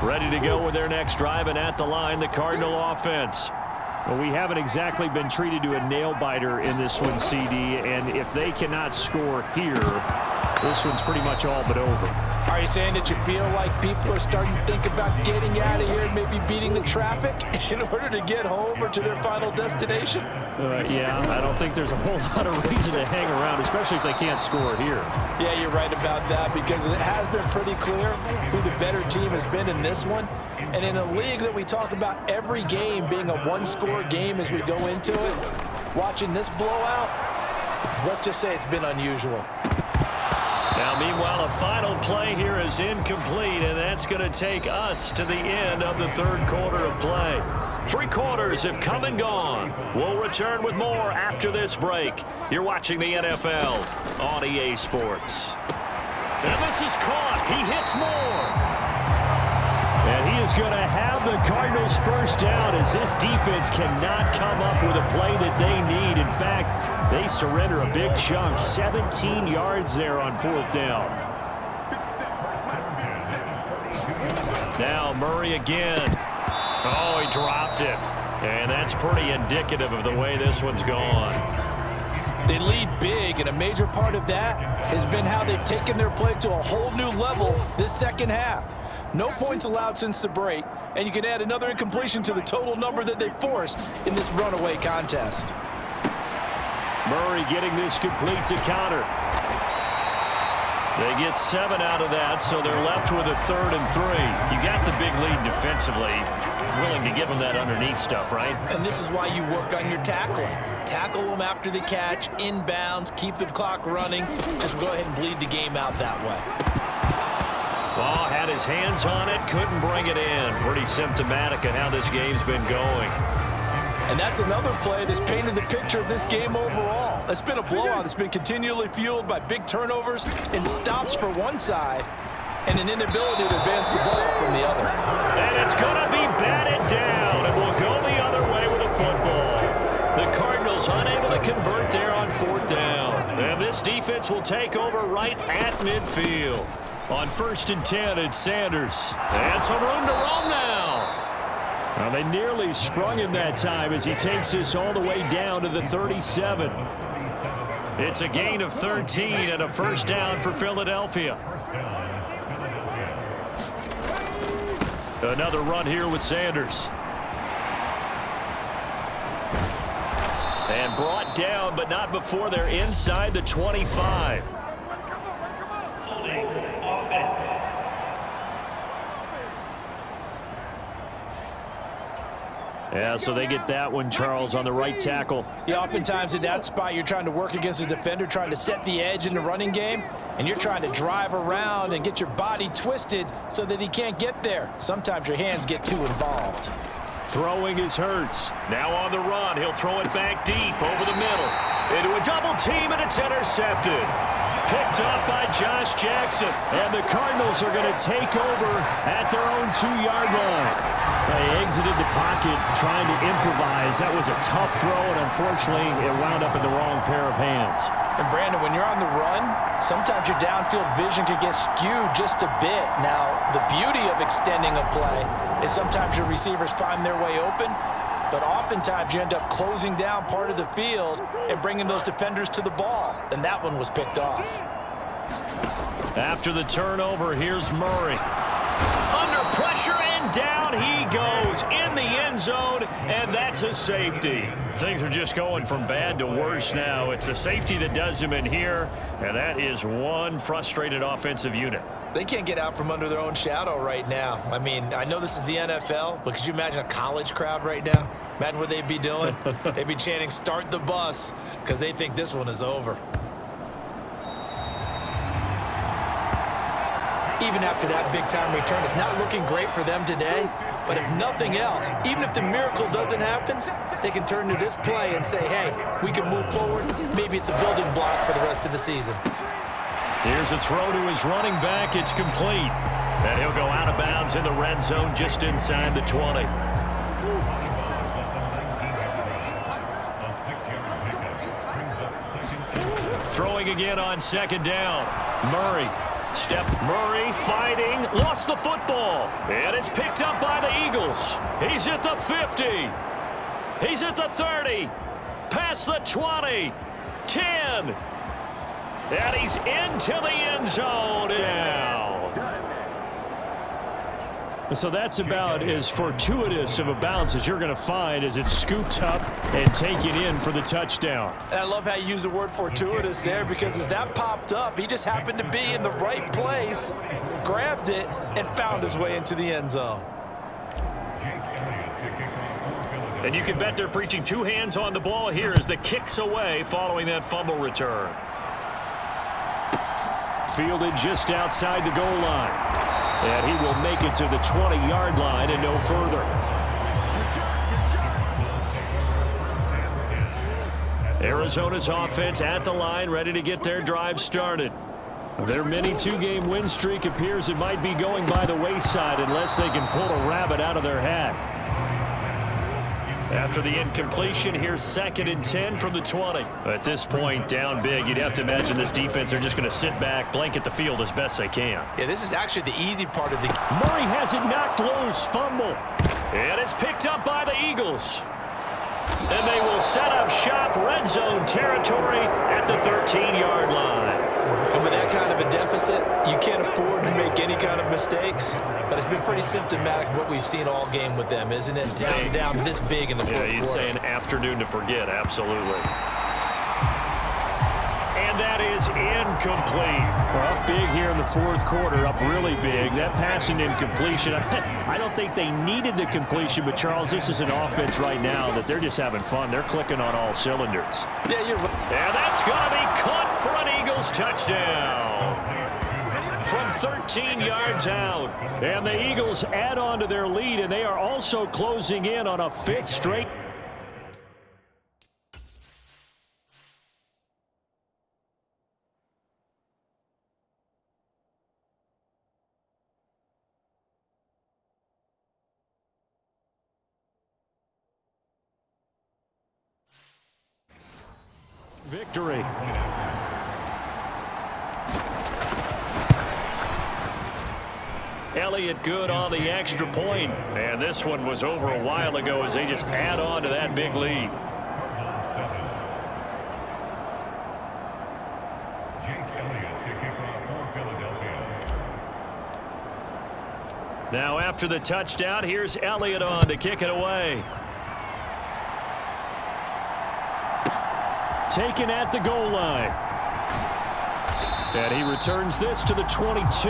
Ready to go with their next drive, and at the line, the Cardinal offense. Well, we haven't exactly been treated to a nail-biter in this one, CD, and if they cannot score here, this one's pretty much all but over. Are you saying that you feel like people are starting to think about getting out of here and maybe beating the traffic in order to get home or to their final destination? Yeah, I don't think there's a whole lot of reason to hang around, especially if they can't score here. Yeah, you're right about that, because it has been pretty clear who the better team has been in this one. And in a league that we talk about every game being a one-score game as we go into it, watching this blowout, let's just say it's been unusual. Now, meanwhile, a final play here is incomplete, and that's going to take us to the end of the third quarter of play. 3 quarters have come and gone. We'll return with more after this break. You're watching the NFL on EA Sports. And this is caught. He hits more. And he is going to have the Cardinals first down, as this defense cannot come up with a play that they need. In fact, they surrender a big chunk, 17 yards there on 4th down. Now Murray again. Oh, he dropped it. And that's pretty indicative of the way this one's gone. They lead big, and a major part of that has been how they've taken their play to a whole new level this second half. No points allowed since the break, and you can add another incompletion to the total number that they forced in this runaway contest. Murray getting this complete to counter. They get 7 out of that, so they're left with a 3rd and 3. You got the big lead defensively. Willing to give them that underneath stuff, right? And this is why you work on your tackling. Tackle them after the catch, inbounds, keep the clock running. Just go ahead and bleed the game out that way. Well, had his hands on it, couldn't bring it in. Pretty symptomatic of how this game's been going. And that's another play that's painted the picture of this game overall. It's been a blowout that's been continually fueled by big turnovers and stops for one side and an inability to advance the ball from the other. And it's going to be batted down, and we'll go the other way with a football. The Cardinals unable to convert there on 4th down. And this defense will take over right at midfield. On 1st and 10, it's Sanders. And some room to roam now. Well, they nearly sprung him that time as he takes this all the way down to the 37. It's a gain of 13 and a first down for Philadelphia. Another run here with Sanders. And brought down, but not before they're inside the 25. Yeah, so they get that one, Charles, on the right tackle. Yeah, oftentimes at that spot, you're trying to work against a defender, trying to set the edge in the running game, and you're trying to drive around and get your body twisted so that he can't get there. Sometimes your hands get too involved. Throwing is Hurts. Now on the run, he'll throw it back deep over the middle. Into a double team, and it's intercepted. Picked up by Josh Jackson. And the Cardinals are going to take over at their own 2-yard line. They exited the pocket trying to improvise. That was a tough throw, and unfortunately, it wound up in the wrong pair of hands. And Brandon, when you're on the run, sometimes your downfield vision can get skewed just a bit. Now, the beauty of extending a play is sometimes your receivers find their way open, but oftentimes you end up closing down part of the field and bringing those defenders to the ball, and that one was picked off. After the turnover, here's Murray. Under pressure, and down he goes in the end zone, and that's a safety. Things are just going from bad to worse now. It's a safety that does him in here, and that is one frustrated offensive unit. They can't get out from under their own shadow right now. I mean, I know this is the NFL, but could you imagine a college crowd right now? Imagine what they'd be doing. They'd be chanting, "Start the bus," because they think this one is over. Even after that big-time return, it's not looking great for them today. But if nothing else, even if the miracle doesn't happen, they can turn to this play and say, hey, we can move forward. Maybe it's a building block for the rest of the season. Here's a throw to his running back. It's complete. And he'll go out of bounds in the red zone just inside the 20. Throwing again on 2nd down. Murray. Murray fighting, Lost the football. And it's picked up by the Eagles. He's at the 50. He's at the 30. Past the 20. 10. And he's into the end zone now. So that's about as fortuitous of a bounce as you're going to find as it's scooped up and taken in for the touchdown. And I love how you use the word fortuitous there, because as that popped up, he just happened to be in the right place, grabbed it, and found his way into the end zone. And you can bet they're preaching two hands on the ball here as the kick's away following that fumble return. Fielded just outside the goal line. And he will make it to the 20-yard line and no further. Arizona's offense at the line, ready to get their drive started. Their mini two-game win streak appears it might be going by the wayside unless they can pull a rabbit out of their hat. After the incompletion, here's 2nd and 10 from the 20. At this point, down big, you'd have to imagine this defense are just going to sit back, blanket the field as best they can. Yeah, this is actually the easy part of the... Murray has it knocked loose, fumble. And it's picked up by the Eagles. And they will set up shop, red zone territory at the 13-yard line. And with that kind of a deficit, you can't afford to make any kind of mistakes. But it's been pretty symptomatic of what we've seen all game with them, isn't it? Down this big in the fourth quarter. Yeah, you'd say an afternoon to forget, absolutely. And that is incomplete. Well, up big here in the fourth quarter, up really big. That passing incompletion, I don't think they needed the completion, but Charles, this is an offense right now that they're just having fun. They're clicking on all cylinders. Yeah, you're right. And that's going to be caught for an Eagles touchdown. From 13 yards out. And the Eagles add on to their lead, and they are also closing in on a 5th straight. Victory. Elliott good on the extra point. And this one was over a while ago as they just add on to that big lead. Now after the touchdown, here's Elliott on to kick it away. Taken at the goal line. And he returns this to the 22.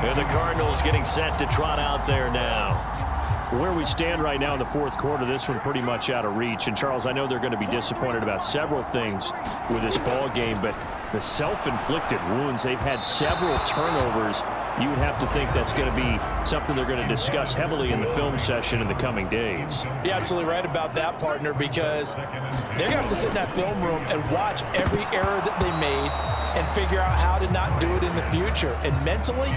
And the Cardinals getting set to trot out there now. Where we stand right now in the fourth quarter, this one pretty much out of reach. And, Charles, I know they're going to be disappointed about several things with this ball game, but the self-inflicted wounds, they've had several turnovers. You would have to think that's going to be something they're going to discuss heavily in the film session in the coming days. You're absolutely right about that, partner, because they're going to have to sit in that film room and watch every error that they made and figure out how to not do it in the future. And mentally,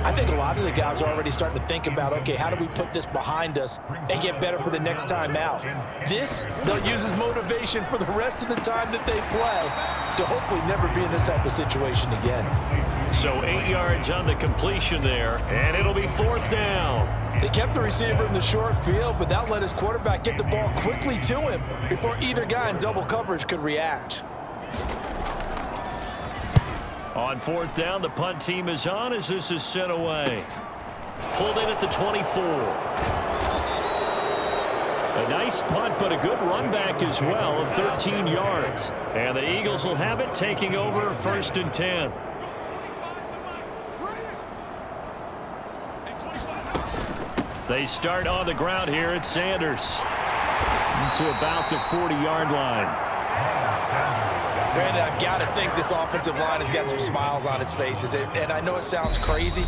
I think a lot of the guys are already starting to think about, okay, how do we put this behind us and get better for the next time out? This, they'll use as motivation for the rest of the time that they play to hopefully never be in this type of situation again. So 8 yards on the completion there, and it'll be 4th down. They kept the receiver in the short field, but that let his quarterback get the ball quickly to him before either guy in double coverage could react. On 4th down, the punt team is on as this is sent away. Pulled in at the 24. A nice punt, but a good run back as well of 13 yards. And the Eagles will have it, taking over 1st and 10. They start on the ground here at Sanders. To about the 40-yard line. Brandon, I've got to think this offensive line has got some smiles on its faces. And I know it sounds crazy,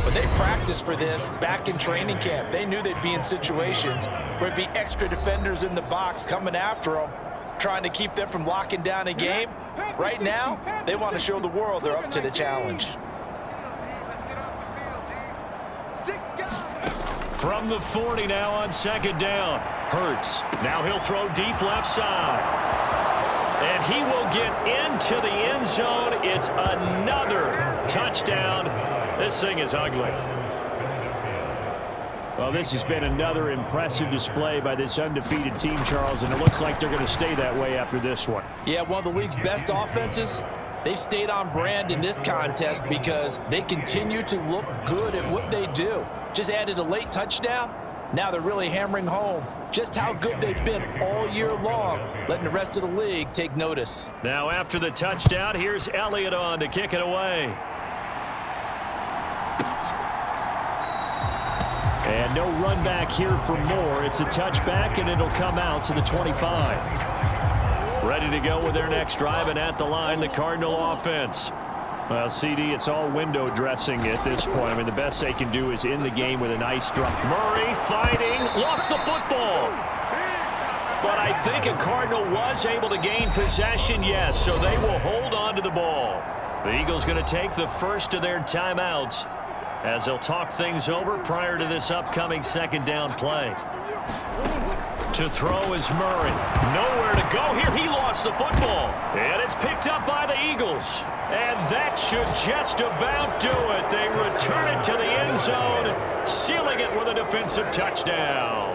but they practiced for this back in training camp. They knew they'd be in situations where it'd be extra defenders in the box coming after them, trying to keep them from locking down a game. Right now, they want to show the world they're up to the challenge. From the 40 now on 2nd down. Hurts. Now he'll throw deep left side. And he will get into the end zone. It's another touchdown. This thing is ugly. Well, this has been another impressive display by this undefeated team, Charles, and it looks like they're going to stay that way after this one. Yeah, one of the league's best offenses. They stayed on brand in this contest because they continue to look good at what they do. Just added a late touchdown. Now they're really hammering home just how good they've been all year long, letting the rest of the league take notice. Now after the touchdown, here's Elliott on to kick it away. And no run back here for Moore. It's a touchback, and it'll come out to the 25. Ready to go with their next drive, and at the line, the Cardinal offense. Well, CD, it's all window dressing at this point. I mean, the best they can do is in the game with a nice drop. Murray fighting, lost the football. But I think a Cardinal was able to gain possession, yes, so they will hold on to the ball. The Eagles going to take the first of their timeouts as they'll talk things over prior to this upcoming second down play. To throw is Murray. Nowhere to go here. He lost the football. And it's picked up by the Eagles. And that should just about do it. They return it to the end zone, sealing it with a defensive touchdown.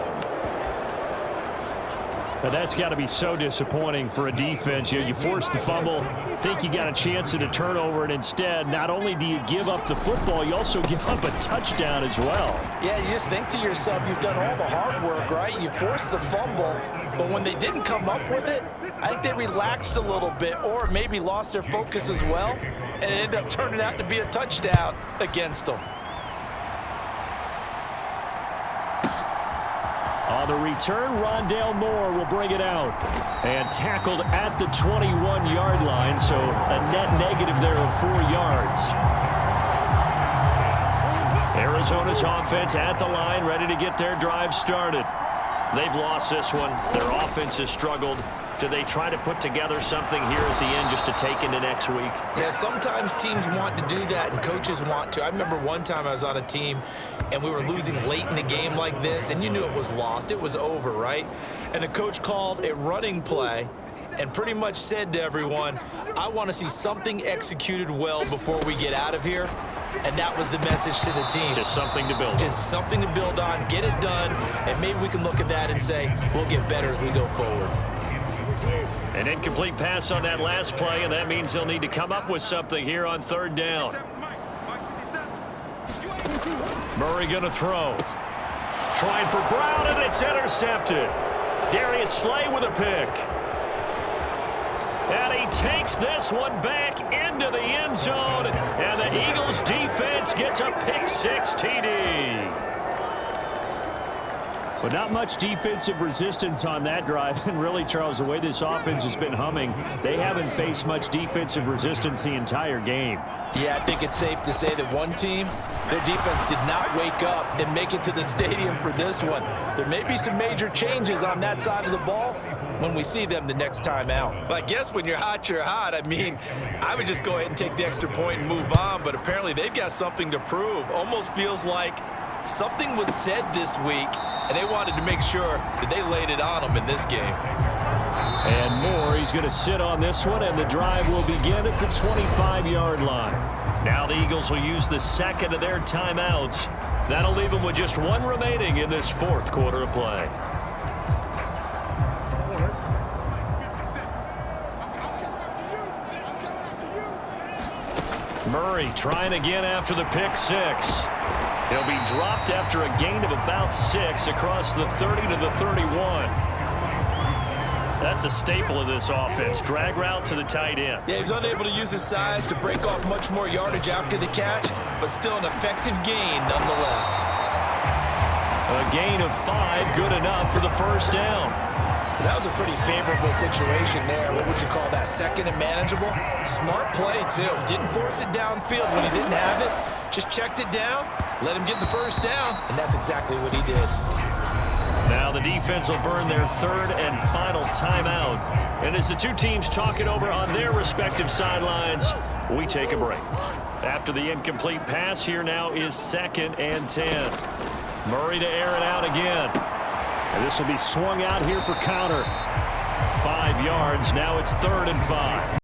Now that's got to be so disappointing for a defense. You force the fumble, think you got a chance at a turnover, and instead, not only do you give up the football, you also give up a touchdown as well. Yeah, you just think to yourself, you've done all the hard work, right? You forced the fumble, but when they didn't come up with it, I think they relaxed a little bit or maybe lost their focus as well, and it ended up turning out to be a touchdown against them. On the return, Rondale Moore will bring it out. And tackled at the 21-yard line, so a net negative there of 4 yards. Arizona's offense at the line, ready to get their drive started. They've lost this one. Their offense has struggled. Do they try to put together something here at the end just to take into next week? Yeah, sometimes teams want to do that and coaches want to. I remember one time I was on a team and we were losing late in the game like this, and you knew it was lost. It was over, right? And the coach called a running play and pretty much said to everyone, I want to see something executed well before we get out of here. And that was the message to the team. Just something to build on. Just something to build on, get it done, and maybe we can look at that and say, we'll get better as we go forward. An incomplete pass on that last play, and that means they'll need to come up with something here on third down. Murray going to throw. Trying for Brown, and it's intercepted. Darius Slay with a pick. And he takes this one back into the end zone, and the Eagles defense gets a pick-six TD. But not much defensive resistance on that drive. And really, Charles, the way this offense has been humming, they haven't faced much defensive resistance the entire game. Yeah, I think it's safe to say that one team, their defense did not wake up and make it to the stadium for this one. There may be some major changes on that side of the ball when we see them the next time out. But I guess when you're hot, you're hot. I mean, I would just go ahead and take the extra point and move on, but apparently they've got something to prove. Almost feels like something was said this week, and they wanted to make sure that they laid it on them in this game. And Moore, he's going to sit on this one, and the drive will begin at the 25-yard line. Now the Eagles will use the second of their timeouts. That'll leave them with just one remaining in this fourth quarter of play. Murray trying again after the pick six. He'll be dropped after a gain of about 6 across the 30 to the 31. That's a staple of this offense. Drag route to the tight end. Yeah, he was unable to use his size to break off much more yardage after the catch, but still an effective gain nonetheless. A gain of 5, good enough for the first down. That was a pretty favorable situation there. What would you call that? Second and manageable? Smart play, too. Didn't force it downfield when he didn't have it. Just checked it down, let him get the first down, and that's exactly what he did. Now the defense will burn their third and final timeout. And as the two teams talk it over on their respective sidelines, we take a break. After the incomplete pass, here now is 2nd and 10. Murray to air it out again. And this will be swung out here for counter. 5 yards. Now it's 3rd and 5.